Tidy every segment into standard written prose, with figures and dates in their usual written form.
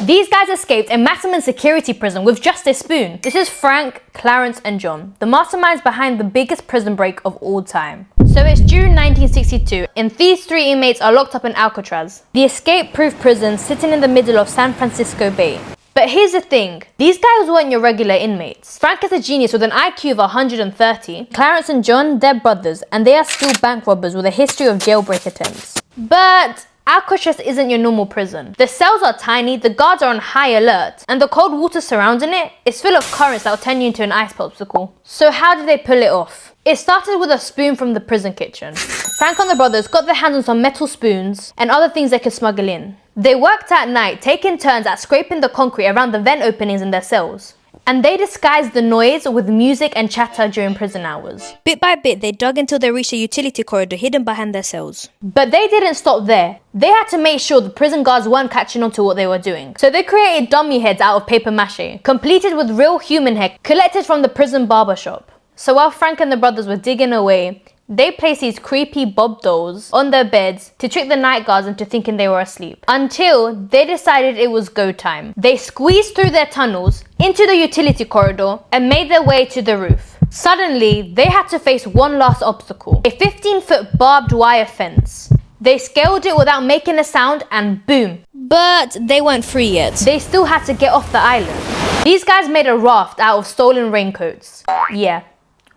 These guys escaped a maximum security prison with just a spoon. This is Frank, Clarence and John, the masterminds behind the biggest prison break of all time. So it's June 1962 and these three inmates are locked up in Alcatraz, the escape-proof prison sitting in the middle of San Francisco Bay. But here's the thing, these guys weren't your regular inmates. Frank is a genius with an IQ of 130. Clarence and John, they're brothers, and they are still bank robbers with a history of jailbreak attempts. But Alcatraz isn't your normal prison. The cells are tiny, the guards are on high alert, and the cold water surrounding it is full of currents that will turn you into an ice popsicle. So how did they pull it off? It started with a spoon from the prison kitchen. Frank and the brothers got their hands on some metal spoons and other things they could smuggle in. They worked at night, taking turns at scraping the concrete around the vent openings in their cells. And they disguised the noise with music and chatter during prison hours. Bit by bit, they dug until they reached a utility corridor hidden behind their cells. But they didn't stop there. They had to make sure the prison guards weren't catching on to what they were doing. So they created dummy heads out of paper mache, completed with real human hair collected from the prison barber shop. So while Frank and the brothers were digging away, they placed these creepy Bob dolls on their beds to trick the night guards into thinking they were asleep. Until they decided it was go time. They squeezed through their tunnels into the utility corridor and made their way to the roof. Suddenly, they had to face one last obstacle, a 15-foot barbed wire fence. They scaled it without making a sound and boom. But they weren't free yet. They still had to get off the island. These guys made a raft out of stolen raincoats. Yeah.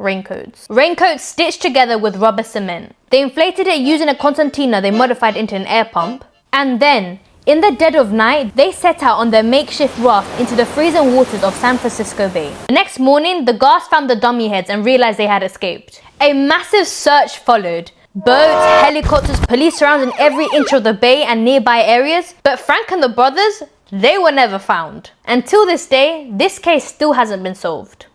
Raincoats. Raincoats stitched together with rubber cement. They inflated it using a concertina they modified into an air pump. And then, in the dead of night, they set out on their makeshift raft into the freezing waters of San Francisco Bay. The next morning, the guards found the dummy heads and realized they had escaped. A massive search followed. Boats, helicopters, police surrounding every inch of the bay and nearby areas. But Frank and the brothers, they were never found. Until this day, this case still hasn't been solved.